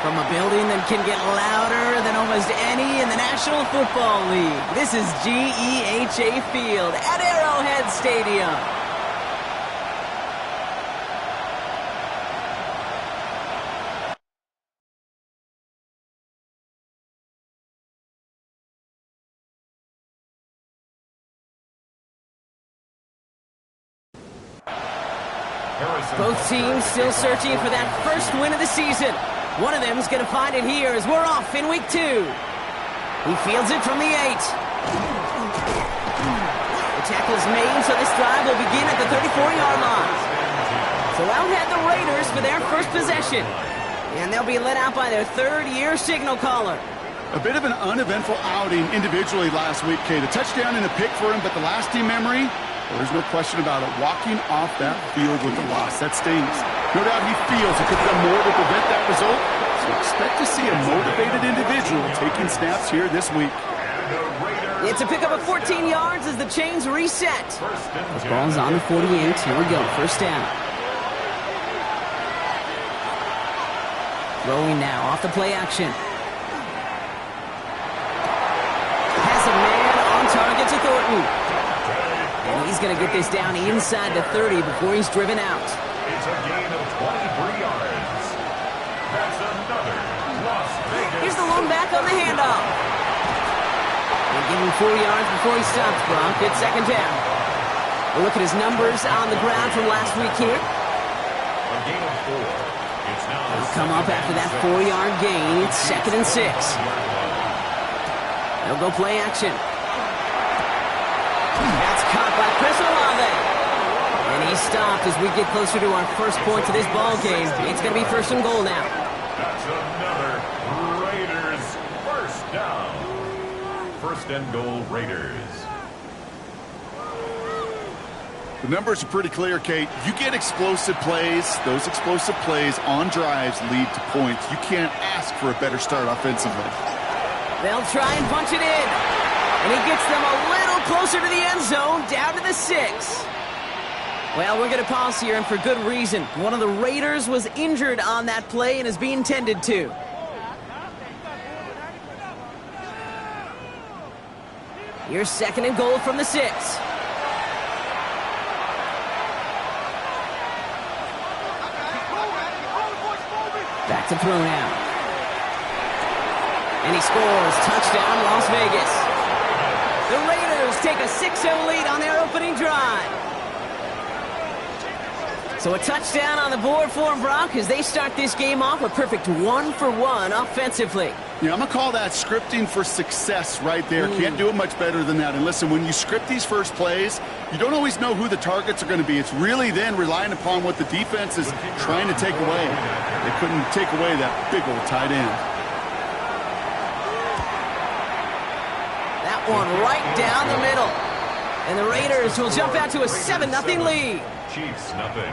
From a building that can get louder than almost any in the National Football League, this is GEHA Field at Arrowhead Stadium. Both teams still searching for that first win of the season. One of them is going to find it here as we're off in week 2. He fields it from the 8. The tackle is made, so this drive will begin at the 34-yard line. So out head the Raiders for their first possession. And they'll be led out by their third-year signal caller. A bit of an uneventful outing individually last week, Kate. A touchdown and a pick for him, but the lasting memory, well, there's no question about it. Walking off that field with a loss, that stings. No doubt he feels he could have done more to prevent that result, so expect to see a motivated individual taking snaps here this week. It's a pickup of 14 yards as the chains reset. The ball's on the 48. Here we go, first down. Throwing now, off the play action. Has a man on target to Thornton. And he's going to get this down inside the 30 before he's driven out. It's a gain of 23 yards. That's another Las Vegas. Here's the lone back on the handoff. And give him 4 yards before he stops, Brock. It's second down. We'll look at his numbers on the ground from last week here. A gain of 4. It's now He'll come up after that 4-yard gain. It's 2nd and 6. They'll go play action. That's caught by Chris Olave. And he stopped as we get closer to our first point to this ball game. It's going to be first and goal now. That's another Raiders first down. First and goal, Raiders. The numbers are pretty clear, Kate. You get explosive plays. Those explosive plays on drives lead to points. You can't ask for a better start offensively. They'll try and punch it in. And he gets them a little closer to the end zone, down to the 6. Well, we're going to pause here, and for good reason. One of the Raiders was injured on that play and is being tended to. Here's second and goal from the 6. Back to throw now. And he scores. Touchdown, Las Vegas. The Raiders take a 6-0 lead on their opening drive. So a touchdown on the board for them, Brock, as they start this game off a perfect 1-for-1 offensively. Yeah, I'm going to call that scripting for success right there. Can't do it much better than that. And listen, when you script these first plays, you don't always know who the targets are going to be. It's really then relying upon what the defense is trying to take away. They couldn't take away that big old tight end. That one right down the middle. And the Raiders will jump out to a 7-0 lead. Chiefs, nothing.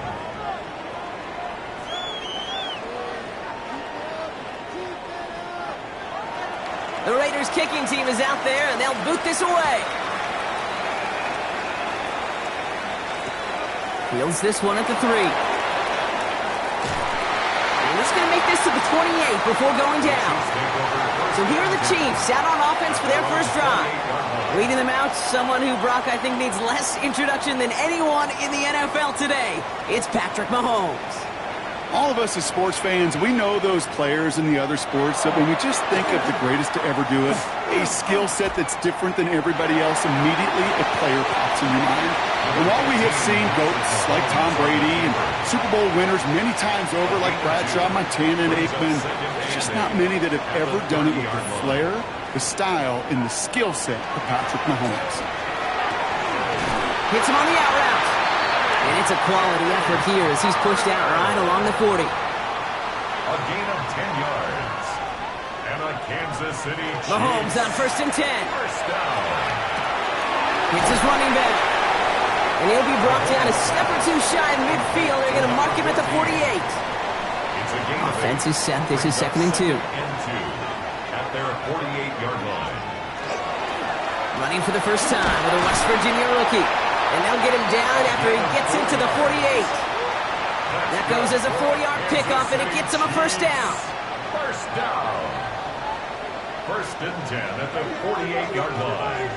The Raiders kicking team is out there, and they'll boot this away. Fields this one at the 3. And he's going to make this to the 28 before going down. So here are the Chiefs out on offense for their first drive. Leading them out, someone who, Brock, I think needs less introduction than anyone in the NFL today. It's Patrick Mahomes. All of us as sports fans, we know those players in the other sports that when we just think of the greatest to ever do it, a skill set that's different than everybody else, immediately a player pops in your mind. And while we have seen GOATs like Tom Brady and Super Bowl winners many times over like Bradshaw, Montana, and Aikman, there's just not many that have ever done it with the flair, the style, and the skill set of Patrick Mahomes. Hits him on the out route. And it's a quality effort here as he's pushed out right along the 40. A gain of 10 yards. And a Kansas City Chiefs. Mahomes on first and 10. First down. Hits his running back. And he'll be brought down a step or two shy of midfield. They're going to mark him at the 48. It's a gain Offense is set. This is 2nd and 2. At their 48-yard line. Running for the first time with a West Virginia rookie. And they'll get him down after he gets into the 48. That goes as a 4-yard pickoff, and it gets him a first down. First down. First and 10 at the 48-yard line.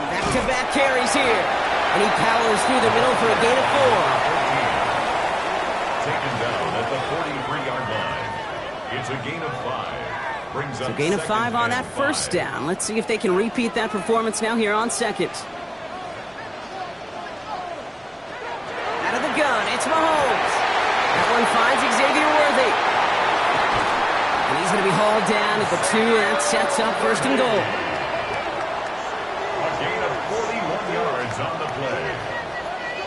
Back-to-back carries here. And he powers through the middle for a gain of 4. Taken down at the 43-yard line. It's a gain of 5. Brings up So gain of 5 on that first down. Let's see if they can repeat that performance now here on second. Out of the gun, it's Mahomes. That one finds Xavier Worthy. And he's going to be hauled down at the 2, and that sets up first and goal. A gain of 41 yards on the play.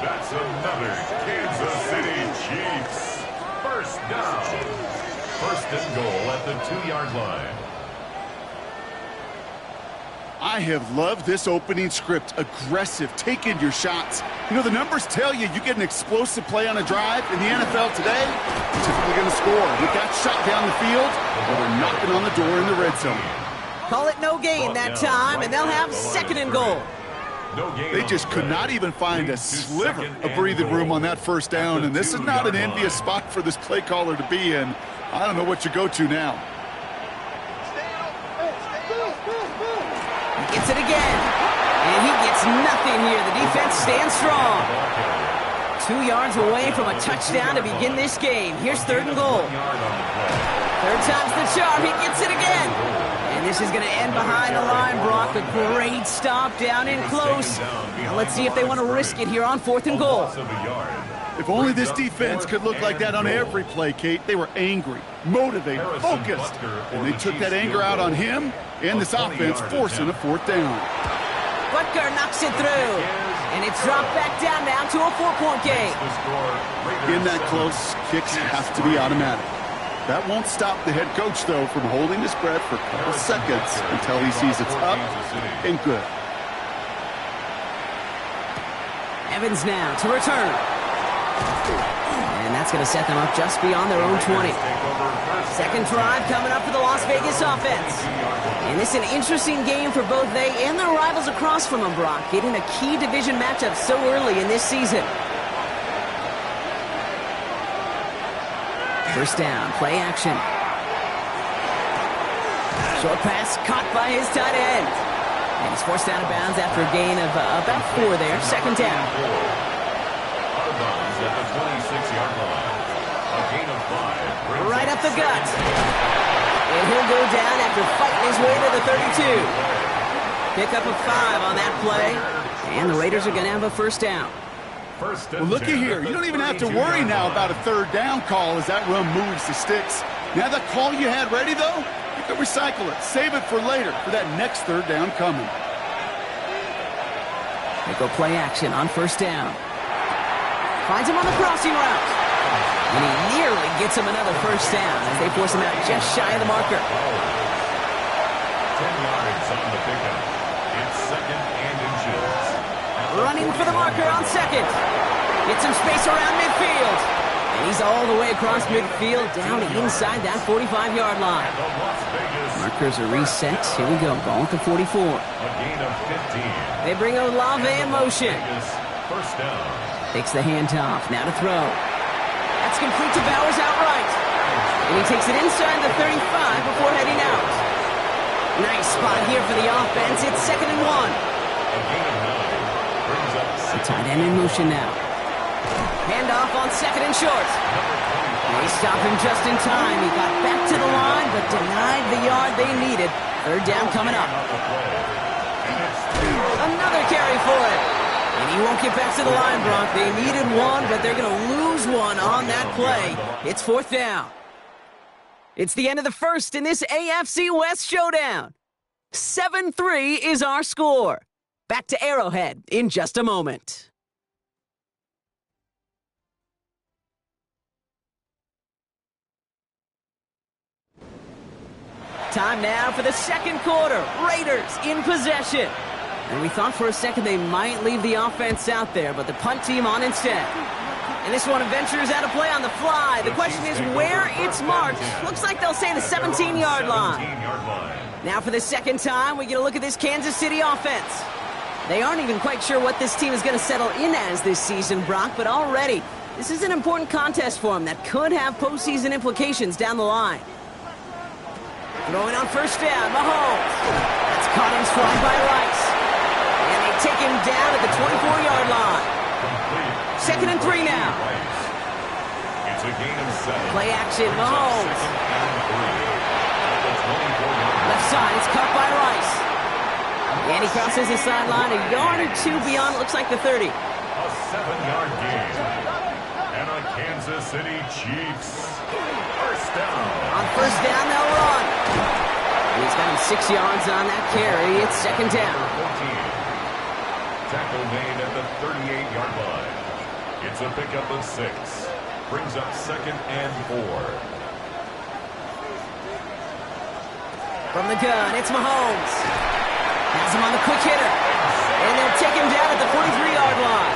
That's another Kansas City Chiefs. First down. First and goal at the 2-yard line. I have loved this opening script. Aggressive, taking your shots. You know, the numbers tell you get an explosive play on a drive. In the NFL today, you're typically going to score. We got shot down the field, or they're knocking on the door in the red zone. Call it no gain that time, and they'll have second and goal. They just could not even find a sliver of breathing room on that first down, and this is not an envious spot for this play caller to be in. I don't know what you go to now. He gets it again, and he gets nothing here. The defense stands strong. 2 yards away from a touchdown to begin this game. Here's third and goal. Third time's the charm. He gets it again. And this is going to end behind the line, Brock. A great stop down in close. Now let's see if they want to risk it here on fourth and goal. If only this defense could look like that on every play, Kate. They were angry, motivated, focused. And they took that anger out on him and this offense, forcing a fourth down. Butker knocks it through. And it's dropped back down now to a 4-point game. In that close, kicks have to be automatic. That won't stop the head coach, though, from holding his breath for a couple seconds until he sees it's up and good. Evans now to return. And that's going to set them up just beyond their own 20. Second drive coming up for the Las Vegas offense. And this is an interesting game for both they and their rivals across from them, Brock, getting a key division matchup so early in this season. First down, play action. Short pass caught by his tight end. And he's forced out of bounds after a gain of about 4 there. Second down. Out of bounds at the 26-yard line. A gain of 5. Right up the gut. And he'll go down after fighting his way to the 32. Pick up a 5 on that play. And the Raiders are going to have a first down. Well, looky here. You don't even have to worry now about a third down call as that run moves the sticks. Now that call you had ready, though, you can recycle it. Save it for later for that next third down coming. They go play action on first down. Finds him on the crossing route. And he nearly gets him another first down as they force him out just shy of the marker. 10 yards on the pickup. It's second and inches. Running for the marker on second. Gets some space around midfield. And he's all the way across midfield down inside that 45-yard line. Markers are reset. Here we go. Ball at the 44. A gain of 15. They bring Olave in motion. First down. Takes the handoff. Now to throw. That's complete to Bowers outright. And he takes it inside the 35 before heading out. Nice spot here for the offense. It's second and 1. A gain of 9. Brings up The tight end in motion now. Handoff on second and short. They stop him just in time. He got back to the line, but denied the yard they needed. Third down coming up. Another carry for it. And he won't get back to the line, Brock. They needed one, but they're going to lose one on that play. It's fourth down. It's the end of the first in this AFC West showdown. 7-3 is our score. Back to Arrowhead in just a moment. Time now for the second quarter. Raiders in possession. And we thought for a second they might leave the offense out there, but the punt team on instead. And this one ventures out of play on the fly. The question is where it's marked. Looks like they'll say the 17-yard line. Now for the second time, we get a look at this Kansas City offense. They aren't even quite sure what this team is going to settle in as this season, Brock, but already This is an important contest for him that could have postseason implications down the line. Throwing on first down, Mahomes. That's caught in stride by Rice. And they take him down at the 24-yard line. Second and 3 now. It's a gain of 7. Play action, Mahomes. Left side, it's caught by Rice. And he crosses the sideline a yard or 2 beyond, looks like the 30. A 7-yard gain. And a Kansas City Chiefs first down. On first down, they'll run. He's got him 6 yards on that carry. It's second down. 14. Tackle made at the 38-yard line. It's a pickup of 6. Brings up second and 4. From the gun, it's Mahomes. Has him on the quick hitter. And they'll take him down at the 43-yard line.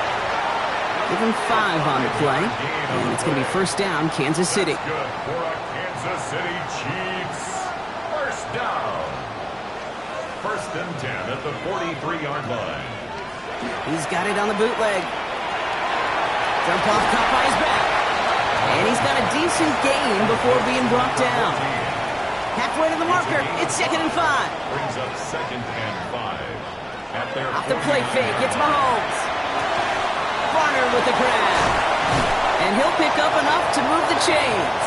Give him 5 on the play. And it's going to be first down, Kansas City. Good for a Kansas City Chiefs. First down. First and 10 at the 43-yard line. He's got it on the bootleg. Jump off, caught by his back. And he's got a decent gain before being brought down. Halfway to the marker, it's second and 5. Brings up second and 5. At their off the play fake, it's Mahomes. Barner with the grab. And he'll pick up enough to move the chains.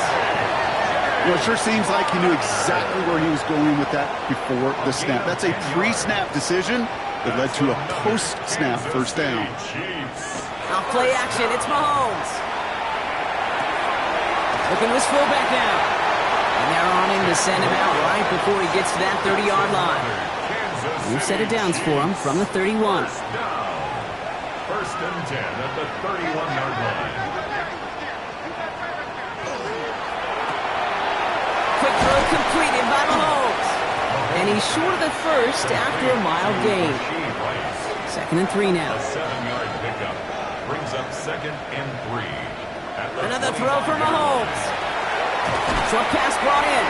Well, it sure seems like he knew exactly where he was going with that before the snap. That's a pre-snap decision that led to a post-snap first down. Off play action, it's Mahomes. Looking with his fullback now. And they're on him to send him out right before he gets to that 30-yard line. New set of downs for him from the 31. First and 10 at the 31-yard line. Quick throw completed by Mahomes. And he's short of the first after a mild gain. Second and 3 now. A 7-yard pickup brings up second and 3. Another throw for Mahomes. Short pass brought in.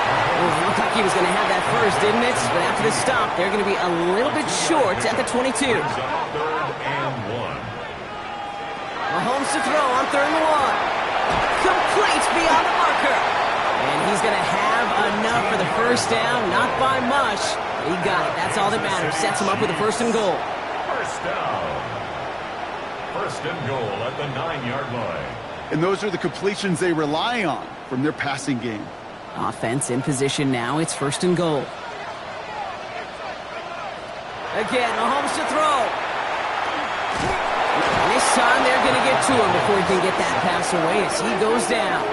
Oh, looked like he was going to have that first, didn't it? But after the stop, they're going to be a little bit short at the 22. Third and 1. Mahomes to throw on third and 1. Complete beyond the marker. And he's going to have enough for the first down. Not by much. He got it. That's all that matters. Sets him up with a first and goal. First down. First and goal at the 9-yard line. And those are the completions they rely on from their passing game. Offense in position now. It's first and goal. Again, Mahomes to throw. And this time they're going to get to him before he can get that pass away as he goes down.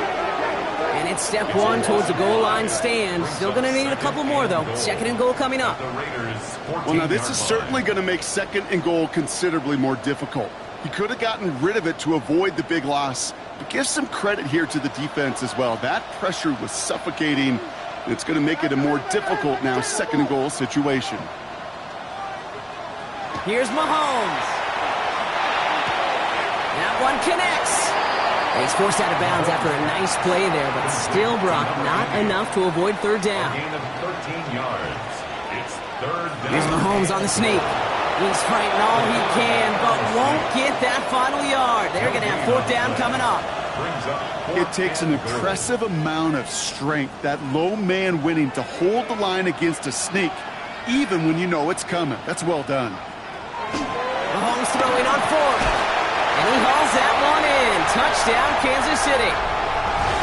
And it's step 1 towards the goal line stand. Still going to need a couple more, though. Second and goal coming up. Well, now this is certainly going to make second and goal considerably more difficult. He could have gotten rid of it to avoid the big loss. But give some credit here to the defense as well. That pressure was suffocating. It's going to make it a more difficult now second and goal situation. Here's Mahomes. That one connects. And he's forced out of bounds after a nice play there, but still, Brock, not enough to avoid third down. A gain of 13 yards. It's third down. Here's Mahomes on the sneak. He's fighting all he can, but won't get that final yard. They're going to have fourth down coming up. It takes an impressive amount of strength, that low man winning, to hold the line against a sneak, even when you know it's coming. That's well done. Mahomes throwing on fourth. And he hauls that one in. Touchdown, Kansas City.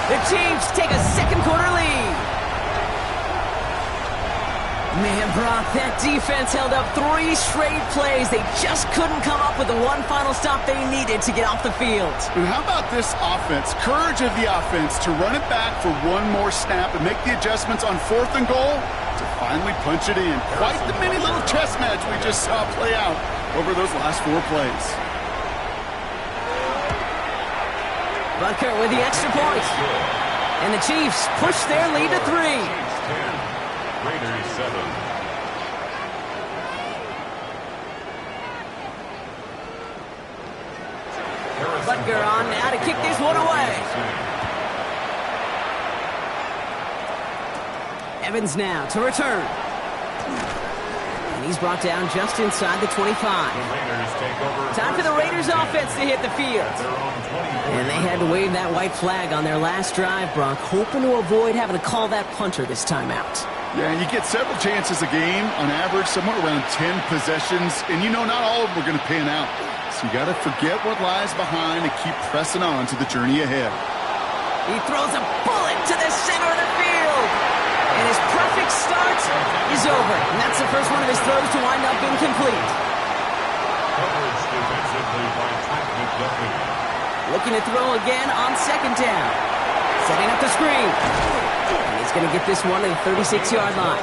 The Chiefs take a second quarter lead. Man, Brock, that defense held up 3 straight plays. They just couldn't come up with the one final stop they needed to get off the field. And how about this offense? Courage of the offense to run it back for one more snap and make the adjustments on fourth and goal to finally punch it in. Quite the mini little chess match we just saw play out over those last 4 plays. Butker with the extra point. And the Chiefs push their lead to 3. Raiders 7. Butker on now to kick this one away. Evans now to return. And And he's brought down just inside the 25. Time for the Raiders offense to hit the field. And they had to wave that white flag on their last drive, Brock, hoping to avoid having to call that punter this time out. Yeah, and you get several chances a game, on average, somewhere around 10 possessions, and you know not all of them are going to pan out. So you got to forget what lies behind and keep pressing on to the journey ahead. He throws a bullet to the center of the field. And his perfect start is over. And that's the first one of his throws to wind up incomplete. Coverage defensively by Trent McDuffie. Looking to throw again on second down. Setting up the screen. And he's going to get this one to the 36-yard line.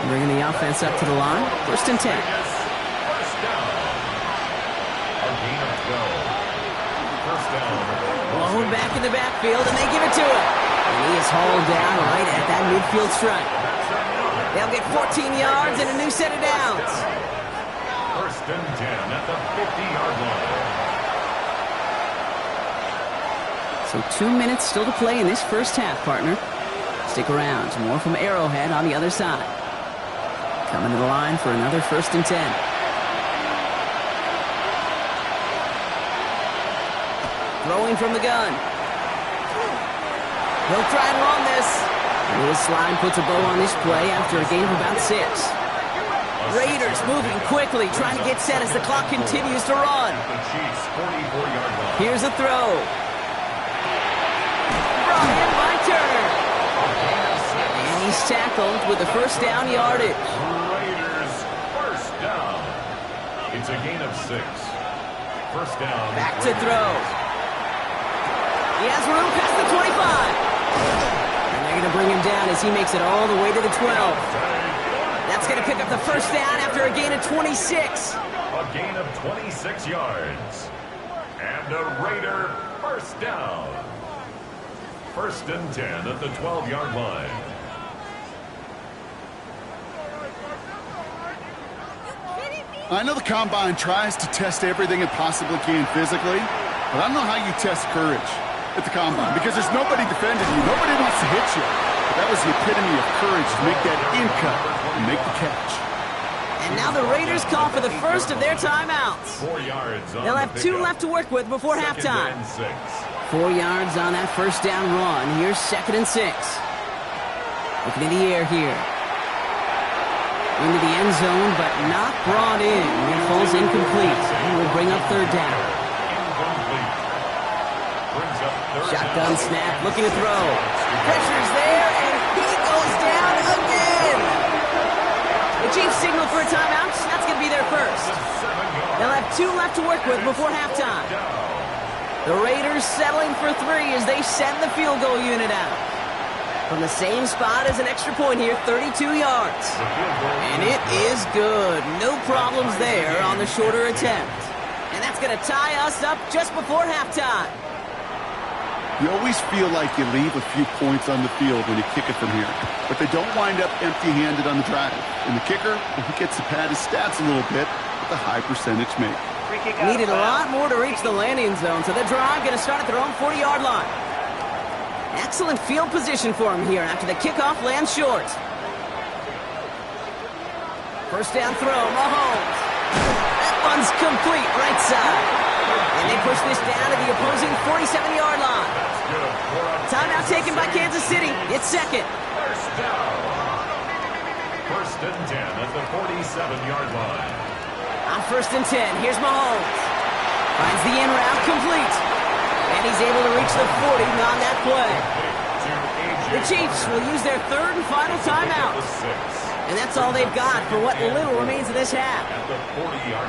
Bringing the offense up to the line. First and 10. First down. A gain of 12. First down. Blown back in the backfield, and they give it to him. And he is hauled down right at that midfield stripe. They'll get 14 yards and a new set of downs. First and 10 at the 50-yard line. So 2 minutes still to play in this first half, partner. Stick around. More from Arrowhead on the other side. Coming to the line for another first and 10. Throwing from the gun. He'll try and run this. Lewis Slime puts a bow on this play after a gain of about 6. Raiders moving quickly, trying to get set as the clock continues to run. The Chiefs 44-yard line. Here's a throw. Brought in by Turner. And he's tackled with the first down yardage. Raiders first down. It's a gain of 6. First down. Back to throw. He has room past the 25. And they're going to bring him down as he makes it all the way to the 12. That's going to pick up the first down after a gain of 26. A gain of 26 yards. And a Raider first down. First and 10 at the 12-yard line. I know the Combine tries to test everything it possibly can physically, but I don't know how you test courage at the Combine, because there's nobody defending you. Nobody wants to hit you. But that was the epitome of courage to make that in cut and make the catch. And now the Raiders call for the first of their timeouts. 4 yards on They'll have 2 left to work with before halftime. 4 yards on that first down run. Here's second and 6. Looking in the air here. Into the end zone, but not brought in. It falls incomplete. And will bring up third down. Shotgun snap, looking to throw. Pressure's there, and he goes down again. The Chiefs signal for a timeout. That's going to be their first. They'll have 2 left to work with before halftime. The Raiders settling for 3 as they send the field goal unit out. From the same spot as an extra point here, 32 yards. And it is good. No problems there on the shorter attempt. And that's going to tie us up just before halftime. You always feel like you leave a few points on the field when you kick it from here, but they don't wind up empty-handed on the drive. And the kicker, he gets to pad his stats a little bit with a high percentage make. Needed a lot more to reach the landing zone, so the drive going to start at their own 40-yard line. Excellent field position for him here after the kickoff lands short. First down throw, Mahomes. That one's complete, right side. And they push this down to the opposing 47-yard line. Timeout taken by Kansas City. It's second. First down. First and 10 at the 47-yard line. On first and 10, here's Mahomes. Finds the in route complete. And he's able to reach the 40 on that play. The Chiefs will use their third and final timeout. And that's all they've got for what little remains of this half.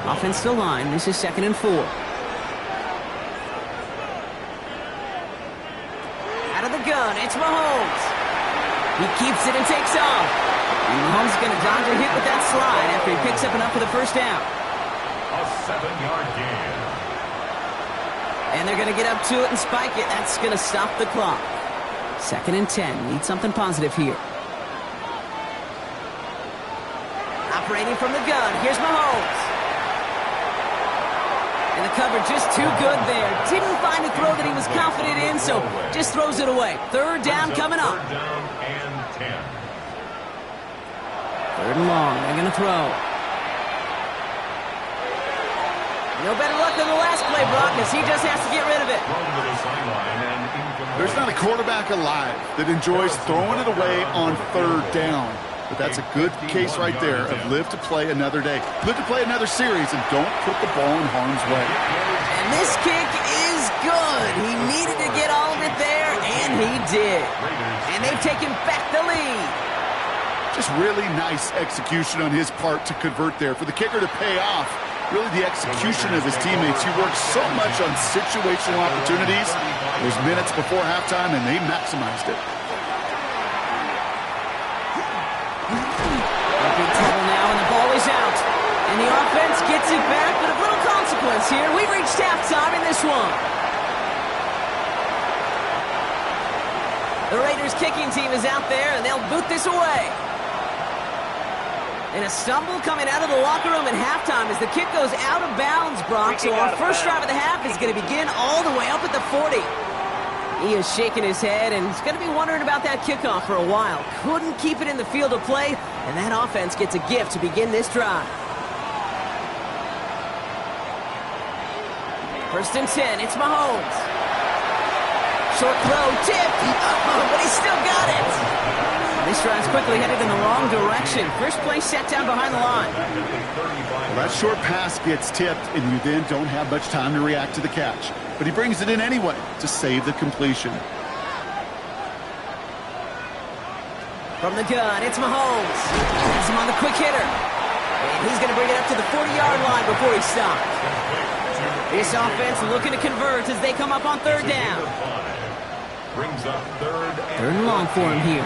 Offense to line. This is second and 4. Out of the gun, it's Mahomes. He keeps it and takes off. And Mahomes is going to dodge a hit with that slide after he picks up enough for the first down. A 7-yard gain. And they're going to get up to it and spike it. That's going to stop the clock. Second and 10. Need something positive here. Operating from the gun. Here's Mahomes. And the cover just too good there. Didn't find a throw that he was confident in, so just throws it away. Third down coming up. Third down and 10. Third and long. They're going to throw. No better luck than the last play, Brock, as he just has to get rid of it. There's not a quarterback alive that enjoys throwing it away on third down. But that's a good case right there of live to play another day. Live to play another series and don't put the ball in harm's way. And this kick is good. He needed to get all of it there, and he did. And they've taken back the lead. Just really nice execution on his part to convert there. For the kicker to pay off, really the execution of his teammates. He worked so much on situational opportunities those minutes before halftime, and they maximized it. Big trouble now, and the ball is out. And the offense gets it back, but of little consequence here. We've reached halftime in this one. The Raiders kicking team is out there, and they'll boot this away. And a stumble coming out of the locker room at halftime as the kick goes out of bounds, Brock. So our first drive of the half is going to begin all the way up at the 40. He is shaking his head, and he's going to be wondering about that kickoff for a while. Couldn't keep it in the field of play, and that offense gets a gift to begin this drive. First and 10, it's Mahomes. Short throw, tipped, but he still got it. This drive's quickly headed in the wrong direction. First play set down behind the line. Well, that short pass gets tipped, and you then don't have much time to react to the catch. But he brings it in anyway to save the completion. From the gun, it's Mahomes. Has him on the quick hitter. And he's going to bring it up to the 40-yard line before he stops. This offense looking to convert as they come up on third down. Brings up third and long for him here.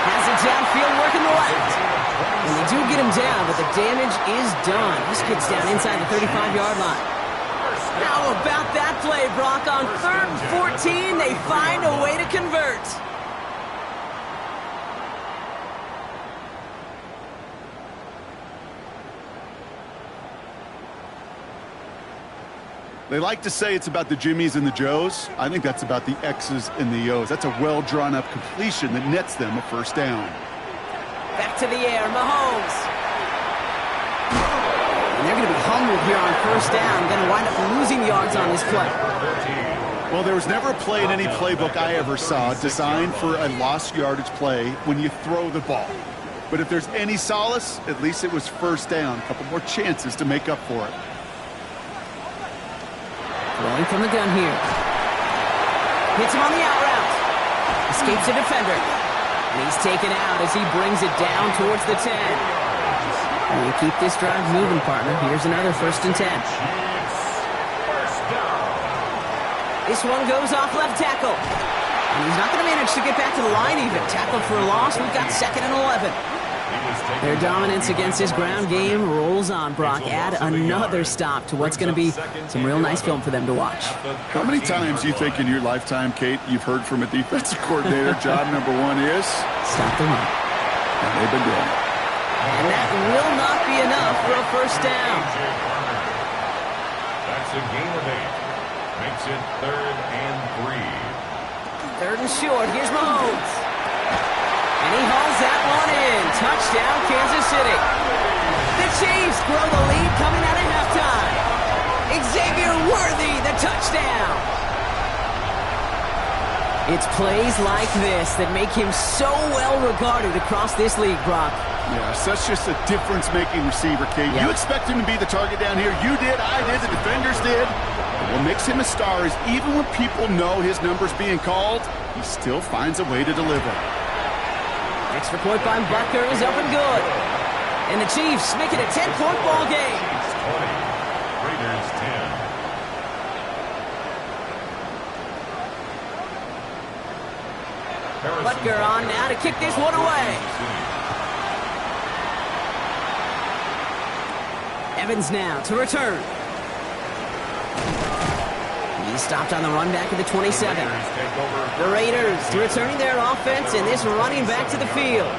Has it downfield working the left. And they do get him down, but the damage is done. This kid's down inside the 35-yard line. How about that play, Brock? On third and 14, they find a way to convert. They like to say it's about the Jimmies and the Joes. I think that's about the X's and the O's. That's a well-drawn-up completion that nets them a first down. Back to the air, Mahomes. And they're going to be humbled here on first down. Going to wind up losing yards on this play. Well, there was never a play in any playbook I ever saw designed for a lost yardage play when you throw the ball. But if there's any solace, at least it was first down. A couple more chances to make up for it. Rolling from the gun here. Hits him on the out route. Escapes a defender. And he's taken out as he brings it down towards the 10. And you keep this drive moving, partner. Here's another first and 10. This one goes off left tackle. And he's not going to manage to get back to the line even. Tackled for a loss. We've got second and 11. Their dominance against this ground game rolls on, Brock. Add another stop to what's going to be some real nice film for them to watch. How many times do you think in your lifetime, Kate, you've heard from a defensive coordinator, job number one is? Stop the run. And they've been doing it. And that will not be enough for a first down. That's a gain of 8. Makes it third and 3. Third and short. Here's Mahomes. And he hauls that one in. Touchdown, Kansas City. The Chiefs grow the lead coming out of halftime. Xavier Worthy, the touchdown. It's plays like this that make him so well regarded across this league, Brock. Yeah, such just a difference-making receiver, Kate. Yep. You expect him to be the target down here. You did, I did, the defenders did. But what makes him a star is even when people know his number's being called, he still finds a way to deliver. Extra point by Butker is up and good. And the Chiefs make it a 10-point ball game. 20. Raiders 10. Butker on now to kick this one away. Evans now to return. He's stopped on the run back at the 27. The Raiders returning their offense and this running back to the field.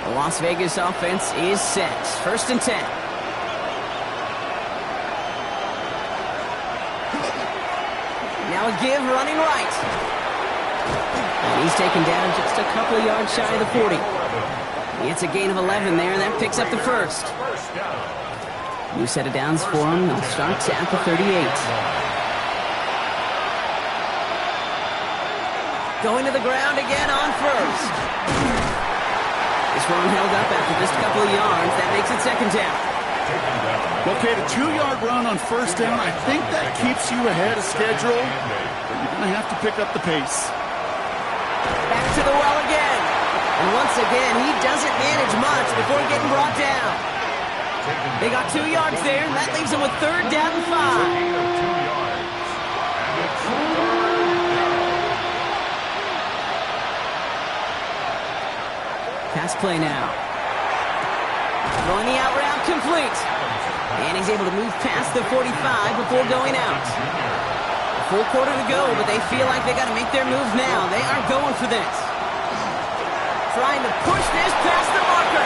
The Las Vegas offense is set. First and 10. Now a give running right. He's taken down just a couple of yards shy of the 40. It's a gain of 11 there, and that picks up the first. New set of downs for him. They'll start at the 38. Going to the ground again on first. This one held up after just a couple of yards. That makes it second down. Okay, the 2-yard run on first down, I think that keeps you ahead of schedule, but you're going to have to pick up the pace. Back to the well again. And once again, he doesn't manage much before getting brought down. They got 2 yards there, and that leaves them with third down and 5. Pass play now. Throwing the out route complete. And he's able to move past the 45 before going out. A full quarter to go, but they feel like they got to make their move now. They are going for this. Trying to push this past the marker.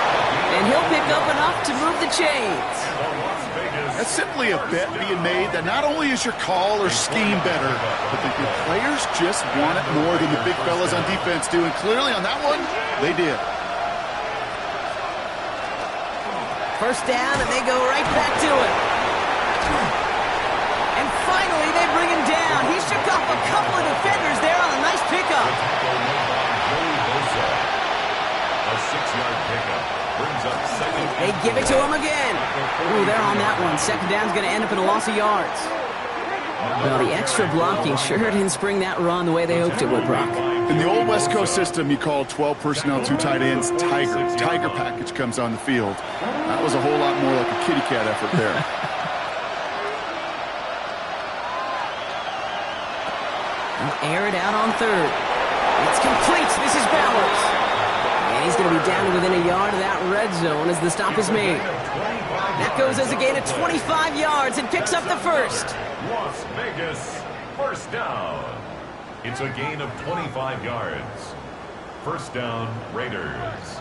And he'll pick up enough to move the chains. That's simply a bet being made that not only is your call or scheme better, but that your players just want it more than the big fellas on defense do. And clearly on that one, they did. First down, and they go right back to it. And finally, they bring him down. He shook off a couple of defenders there on a nice pickup. A 6-yard pickup brings up second. They give it to him again. Ooh, they're on that one. Second down's going to end up in a loss of yards. Well, the extra blocking sure didn't spring that run the way they hoped it would, Brock. In the old West Coast system, you call 12 personnel, 2 tight ends, Tiger. Tiger package comes on the field. That was a whole lot more like a kitty cat effort there. They'll air it out on third. It's complete. This is Bowers. And he's going to be down to within a yard of that red zone as the stop is made. That goes as a gain of 25 yards and picks up the first. Las Vegas, first down. It's a gain of 25 yards. First down, Raiders.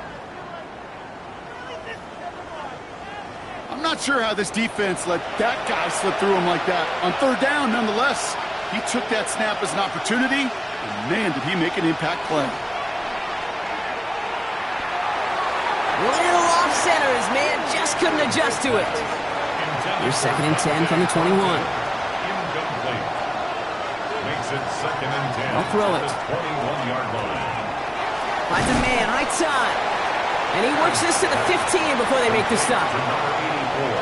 I'm not sure how this defense let that guy slip through him like that. On third down, nonetheless, he took that snap as an opportunity, and man, did he make an impact play. Little off center. His man just couldn't adjust to it. Here's second and 10 from the 21. Incomplete. Makes it second and 10. I'll throw it. 21-yard line. Finds a man, right side. And he works this to the 15 before they make the stop.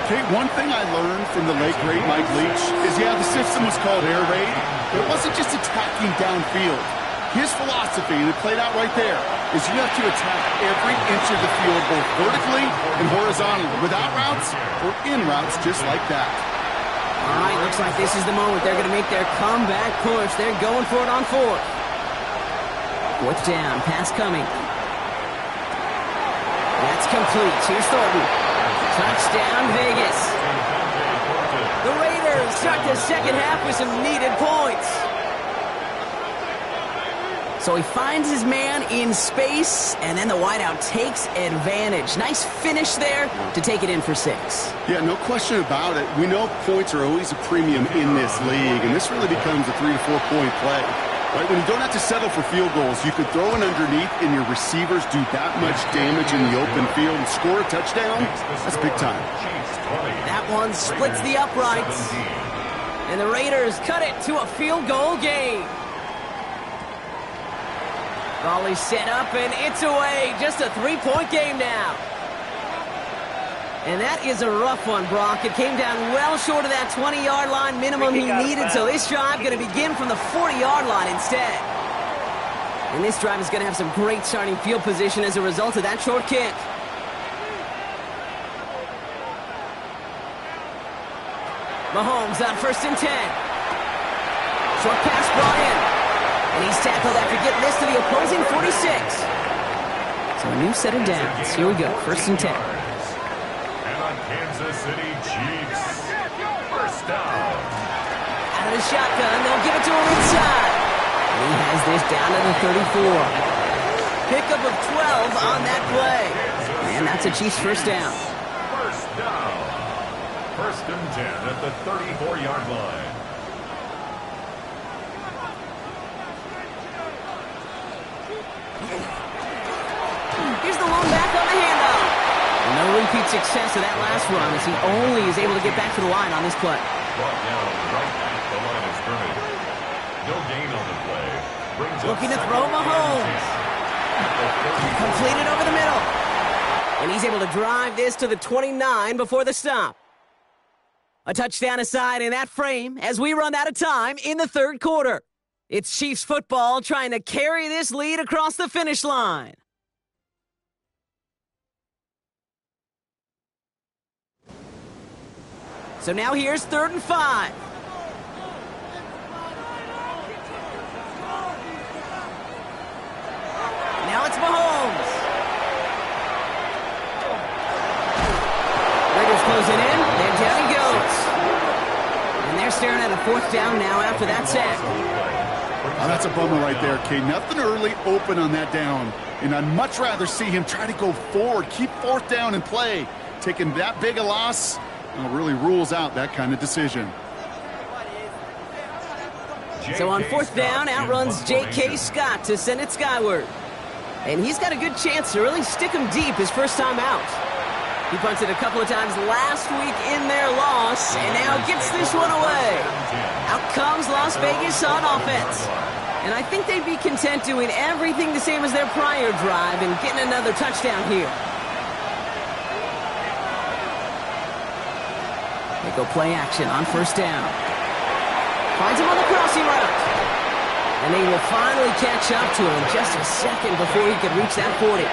Okay, one thing I learned from the late, great Mike Leach is, yeah, the system was called air raid, but it wasn't just attacking downfield. His philosophy, and it played out right there, is you have to attack every inch of the field, both vertically and horizontally, without routes or in routes just like that. All right, looks like this is the moment. They're going to make their comeback push. They're going for it on fourth. Fourth down, pass coming. That's complete. Here's Thornton. Touchdown, Vegas. The Raiders start the second half with some needed points. So he finds his man in space, and then the wideout takes advantage. Nice finish there to take it in for 6. Yeah, no question about it. We know points are always a premium in this league, and this really becomes a 3 to 4 point play. Right? When you don't have to settle for field goals, you could throw it underneath, and your receivers do that much damage in the open field and score a touchdown. That's big time. That one splits the uprights, and the Raiders cut it to a field goal game. Volley set up, and it's away. Just a 3-point game now. And that is a rough one, Brock. It came down well short of that 20-yard line minimum he needed, so this drive going to begin from the 40-yard line instead. And this drive is going to have some great starting field position as a result of that short kick. Mahomes on first and 10. Short pass brought in. And he's tackled after getting this to the opposing 46. So a new set of downs. Here we go, first and 10. And on Kansas City Chiefs, first down. Out of the shotgun, they'll give it to him inside. And he has this down to the 34. Pickup of 12 on that play. And that's a Chiefs first down. First down. First and 10 at the 34-yard line. repeat success of that last run as he only is able to get back to the line on this play. Brought down right at the line of scrimmage. No gain on the play. Brings up Looking to throw Mahomes. Completed over the middle. And he's able to drive this to the 29 before the stop. A touchdown aside in that frame as we run out of time in the third quarter. It's Chiefs football trying to carry this lead across the finish line. So now here's 3rd and 5. Now it's Mahomes. Raiders closing in, then down he goes. And they're staring at a 4th down now after that sack. Oh, that's a bummer right there, Kate. Nothing early open on that down. And I'd much rather see him try to go forward, keep 4th down and play. Taking that big a loss really rules out that kind of decision. So on 4th down, outruns J.K. Scott to send it skyward. And he's got a good chance to really stick him deep his first time out. He punted a couple of times last week in their loss, and now gets this one away. Out comes Las Vegas on offense. And I think they'd be content doing everything the same as their prior drive and getting another touchdown here. They go play action on 1st down. Finds him on the crossing route. And they will finally catch up to him in just a second before he could reach that 40.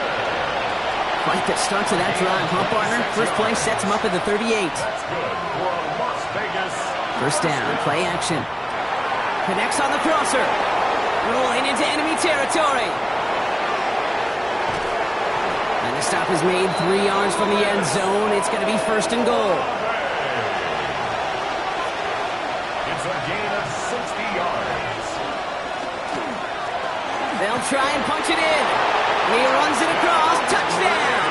Quite the start to that drive, huh, partner? First play sets him up at the 38. That's good for Las Vegas. 1st down, play action. Connects on the crosser. Rolling into enemy territory. And the stop is made 3 yards from the end zone. It's going to be 1st and goal. It's a gain of 60 yards. They'll try and punch it in. And he runs it across. Touchdown!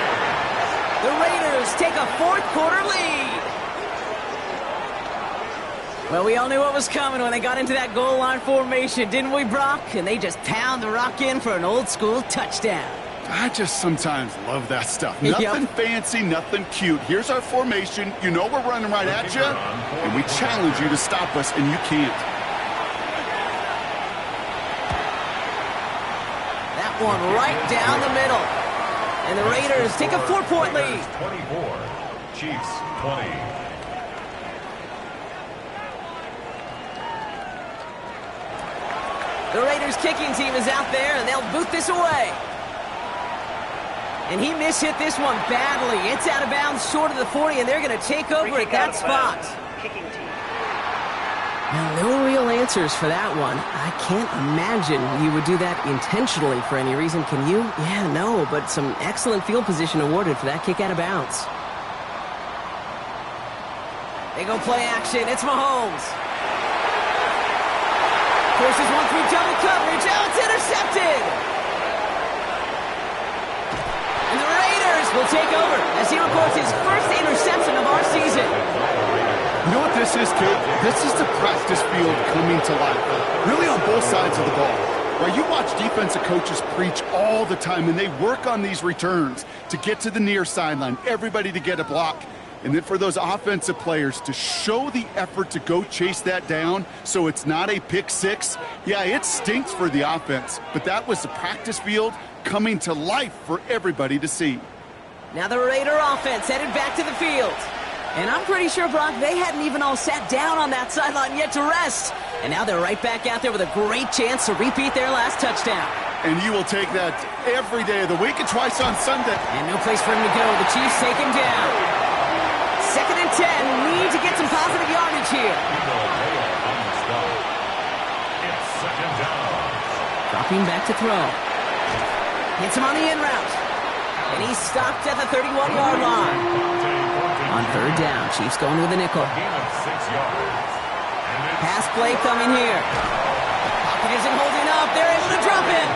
The Raiders take a 4th quarter lead. Well, we all knew what was coming when they got into that goal line formation, didn't we, Brock? And they just pound the rock in for an old-school touchdown. I just sometimes love that stuff. Nothing fancy, nothing cute. Here's our formation. You know we're running right at you, and we challenge you to stop us, and you can't. That one right down the middle. And the Raiders take a 4-point lead. 24, Chiefs 20. The Raiders kicking team is out there, and they'll boot this away. And he mishit this one badly. It's out of bounds short of the 40, and they're going to take over at that spot. Now, no real answers for that one. I can't imagine you would do that intentionally for any reason, can you? Yeah, no, but some excellent field position awarded for that kick out of bounds. They go play action. It's Mahomes. Forces one through double coverage. Now it's intercepted. And the Raiders will take over as he records his first interception of our season. You know what this is, kid? This is the practice field coming to life. Really on both sides of the ball. Right, you watch defensive coaches preach all the time, and they work on these returns to get to the near sideline, everybody to get a block. And then for those offensive players to show the effort to go chase that down so it's not a pick six, yeah, it stinks for the offense. But that was the practice field coming to life for everybody to see. Now the Raider offense headed back to the field. And I'm pretty sure, Brock, they hadn't even all sat down on that sideline yet to rest. And now they're right back out there with a great chance to repeat their last touchdown. And you will take that every day of the week and twice on Sunday. And no place for him to go. The Chiefs take him down. 2nd and 10. Need to get some positive yardage here. It's 2nd down. Dropping back to throw. Hits him on the in route. And he's stopped at the 31-yard line. On 3rd down, Chiefs going with a nickel. Gain of 6 yards. Pass play coming here. Pocket isn't holding up. They're able to drop it.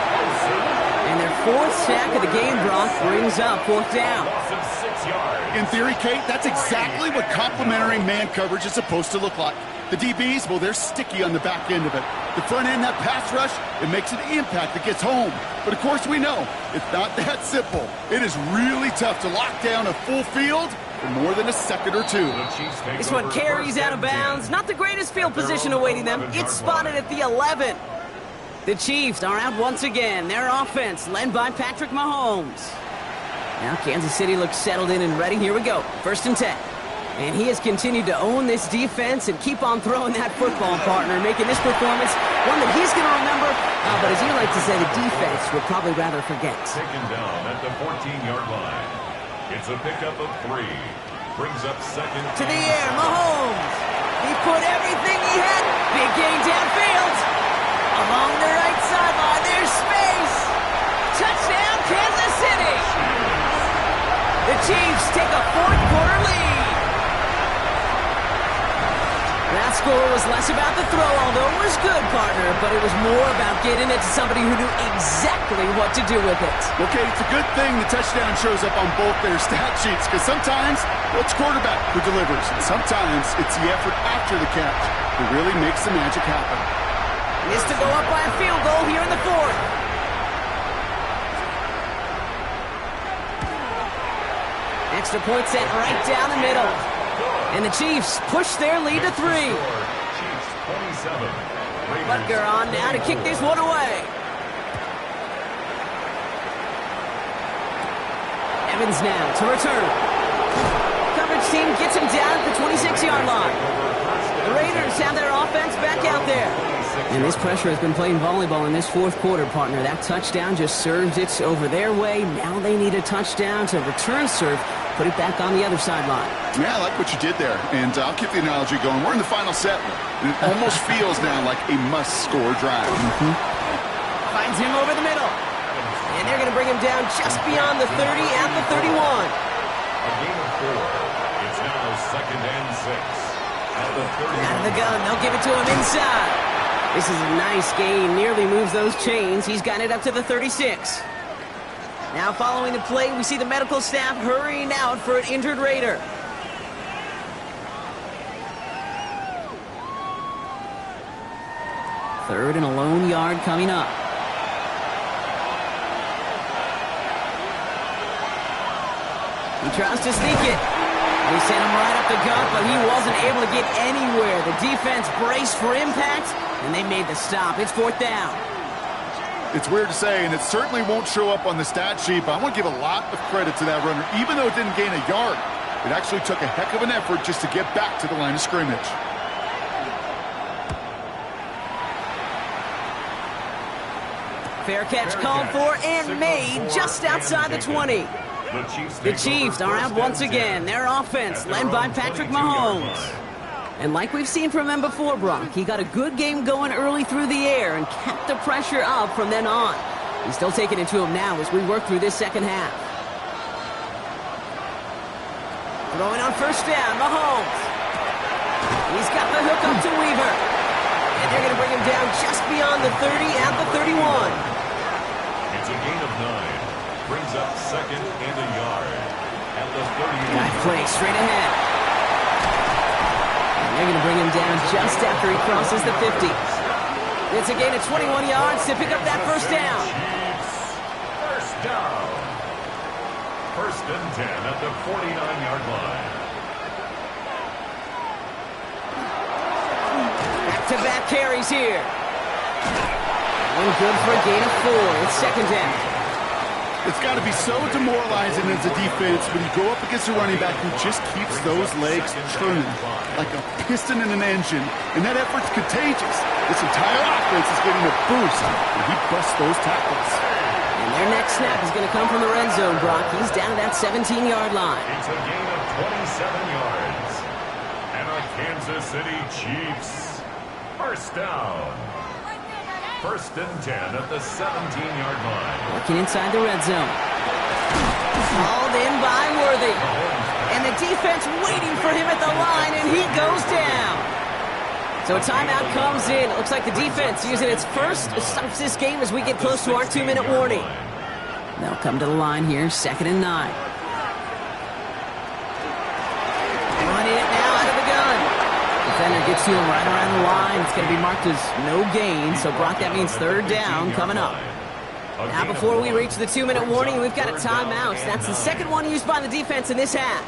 And they're fourth sack of the game, Brock. Brings up fourth down. Loss of 6 yards. In theory, Kate, that's exactly what complementary man coverage is supposed to look like. The DBs, well, they're sticky on the back end of it. The front end, that pass rush, it makes an impact that gets home. But of course we know, it's not that simple. It is really tough to lock down a full field for more than a second or two. The Chiefs take This one over carries first out of and 10. bounds. Not the greatest field position awaiting them. It's spotted at the 11. The Chiefs are out once again. Their offense led by Patrick Mahomes. Now Kansas City looks settled in and ready. Here we go. First and 10. And he has continued to own this defense and keep on throwing that football, partner, making this performance one that he's going to remember. But as you like to say, the defense would probably rather forget. Taken down at the 14-yard line. It's a pickup of 3. Brings up second. To the air, Mahomes. He put everything he had. Big gain downfield. Along the right sideline, there's space. Touchdown, Kansas City. The Chiefs take a fourth-quarter lead. That score was less about the throw, although it was good, partner, but it was more about getting it to somebody who knew exactly what to do with it. Okay, it's a good thing the touchdown shows up on both their stat sheets, because sometimes it's quarterback who delivers, and sometimes it's the effort after the catch that really makes the magic happen. Is to go up by a field goal here in the fourth. Extra point set right down the middle. And the Chiefs push their lead to 3. Chiefs 27. Butker on now to kick this one away. Evans now to return. Coverage team gets him down at the 26-yard line. The Raiders have their offense back out there. And this pressure has been playing volleyball in this fourth quarter, partner. That touchdown just served it over their way. Now they need a touchdown to return serve, put it back on the other sideline. Yeah, I like what you did there, and I'll keep the analogy going. We're in the final set, and it almost feels now like a must-score drive. Finds him over the middle. And they're going to bring him down just beyond the 30 at the 31. A gain of 4. It's now second and 6. At the 30. Out of the gun, they'll give it to him inside. This is a nice gain, nearly moves those chains. He's got it up to the 36. Now following the play, we see the medical staff hurrying out for an injured Raider. Third and a lone yard coming up. He tries to sneak it. They sent him right up the gut, but he wasn't able to get anywhere. The defense braced for impact, and they made the stop. It's fourth down. It's weird to say, and it certainly won't show up on the stat sheet, but I want to give a lot of credit to that runner. Even though it didn't gain a yard, it actually took a heck of an effort just to get back to the line of scrimmage. Fair catch called for and made just outside the 20. The Chiefs are out once again. Their offense led by Patrick Mahomes. And like we've seen from him before, Brock, he got a good game going early through the air and kept the pressure up from then on. He's still taking it to him now as we work through this second half. Throwing on first down, Mahomes. He's got the hook up to Weaver. And they're going to bring him down just beyond the 30 at the 31. It's a gain of 9. Brings up second and a yard. At the 30. Nice play straight ahead. And they're going to bring him down just after he crosses the 50. It's a gain of 21 yards to pick up that first down. First down. First and 10 at the 49-yard line. Back-to-back carries here. One good for a gain of 4. It's second down. It's got to be so demoralizing as a defense when you go up against a running back who just keeps those legs churning like a piston in an engine, and that effort's contagious. This entire offense is getting a boost, and he busts those tackles. And their next snap is going to come from the red zone, Brock. He's down to that 17-yard line. It's a gain of 27 yards. And a Kansas City Chiefs. First down. First and 10 at the 17-yard line. Working inside the red zone. Hauled in by Worthy. And the defense waiting for him at the line, and he goes down. So a timeout comes in. It looks like the defense using its first stops this game as we get close to our 2-minute warning. They'll come to the line here, 2nd and 9. Running it now out of the gun. Defender gets to him right around the line. It's going to be marked as no gain. So, Brock, that means 3rd down coming up. Now, before we reach the 2-minute warning, we've got a timeout. That's the 2nd one used by the defense in this half.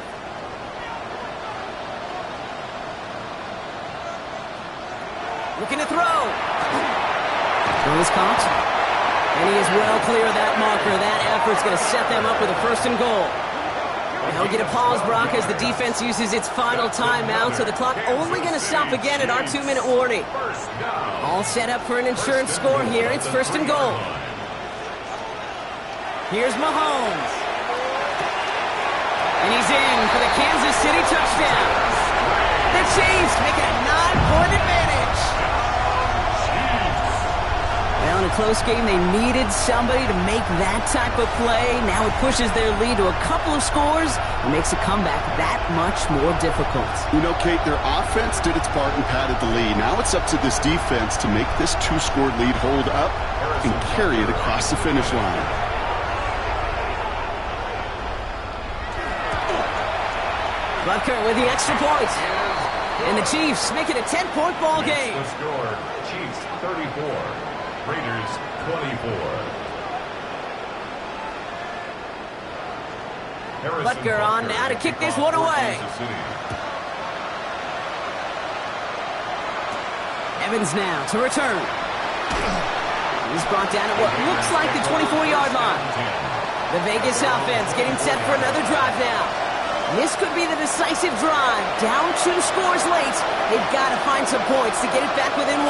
Looking to throw. Throw is caught. And he is well clear of that marker. That effort's going to set them up with a 1st and goal. They'll get a pause, Brock, as the defense uses its final timeout, so the clock only going to stop again at our 2-minute warning. All set up for an insurance score here. It's 1st and goal. Here's Mahomes. And he's in for the Kansas City touchdown. The Chiefs make it a 9-point advantage. Well, in a close game, they needed somebody to make that type of play. Now it pushes their lead to a couple of scores and makes a comeback that much more difficult. You know, Kate, their offense did its part and padded the lead. Now it's up to this defense to make this 2-score lead hold up and carry it across the finish line. Butker with the extra point. And the Chiefs make it a 10-point ball game. The score, Chiefs 34. Raiders 24. Butker on now to kick this one away. Evans now to return. He's brought down at what looks like the 24-yard line. The Vegas offense getting set for another drive now. This could be the decisive drive. Down 2 scores late. They've got to find some points to get it back within 1.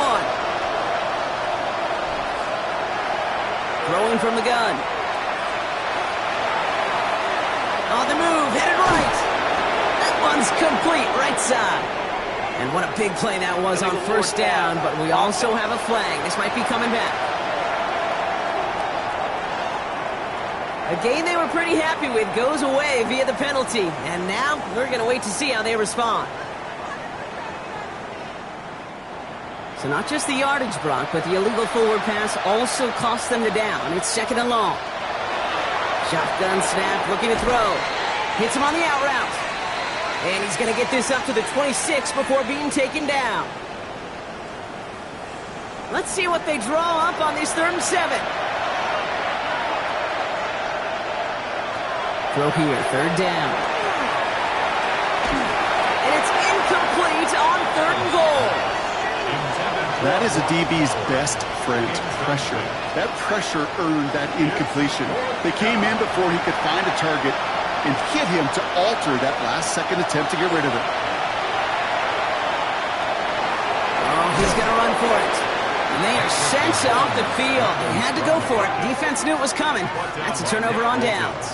Throwing from the gun. On the move, headed right. That one's complete, right side. And what a big play that was on 1st down, but we also have a flag. This might be coming back. A game they were pretty happy with goes away via the penalty. And now we're going to wait to see how they respond. So not just the yardage, Brock, but the illegal forward pass also cost them the down. It's 2nd and long. Shotgun snap, looking to throw. Hits him on the out route. And he's going to get this up to the 26 before being taken down. Let's see what they draw up on this 3rd and 7. Throw here, 3rd down. And it's incomplete on 3rd and goal. That is a DB's best friend, pressure. That pressure earned that incompletion. They came in before he could find a target and hit him to alter that last-second attempt to get rid of it. Oh, he's going to run for it. And they are sent off the field. They had to go for it. Defense knew it was coming. That's a turnover on downs.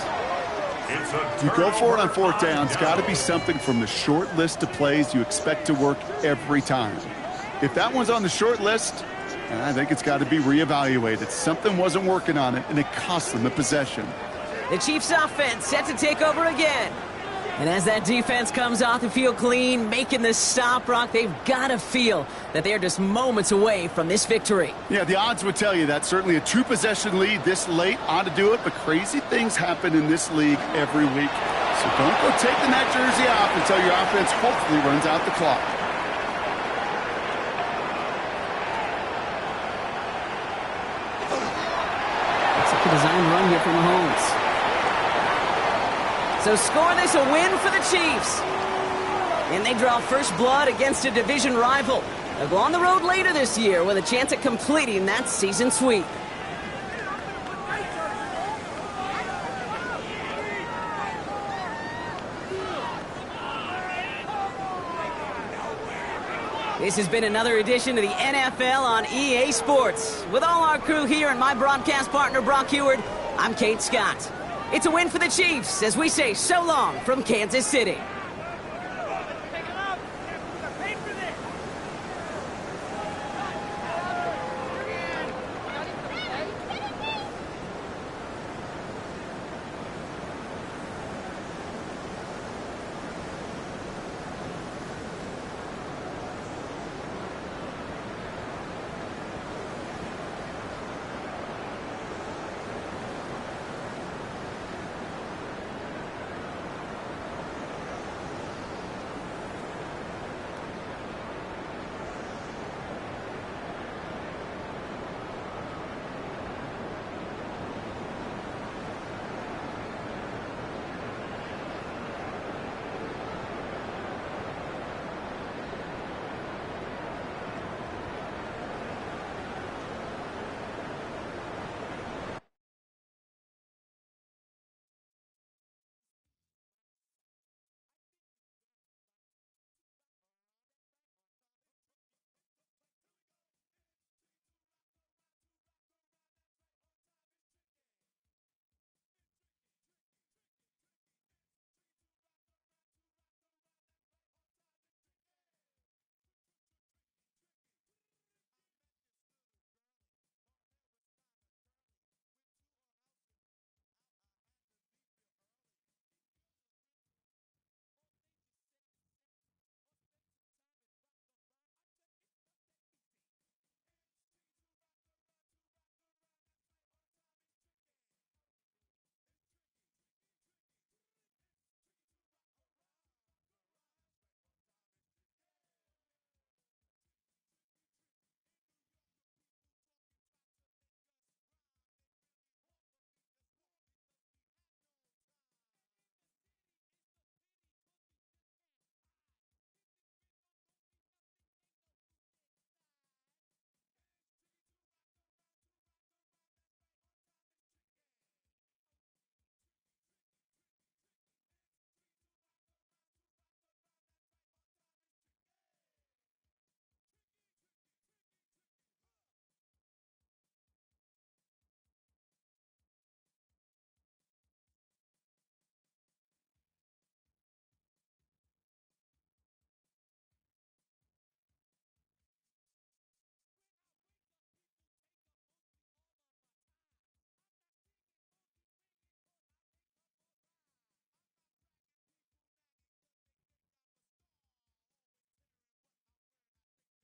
You go for it on 4th down. It's got to be something from the short list of plays you expect to work every time. If that one's on the short list, I think it's got to be reevaluated. Something wasn't working on it, and it cost them the possession. The Chiefs offense set to take over again. And as that defense comes off the field clean, making the stop, Brock, they've got to feel that they're just moments away from this victory. Yeah, the odds would tell you that. Certainly a 2-possession lead this late ought to do it, but crazy things happen in this league every week. So don't go taking that jersey off until your offense hopefully runs out the clock. Designed run here from Mahomes. So scoreless, a win for the Chiefs. And they draw first blood against a division rival. They'll go on the road later this year with a chance at completing that season sweep. This has been another edition of the NFL on EA Sports. With all our crew here and my broadcast partner, Brock Huard, I'm Kate Scott. It's a win for the Chiefs as we say so long from Kansas City.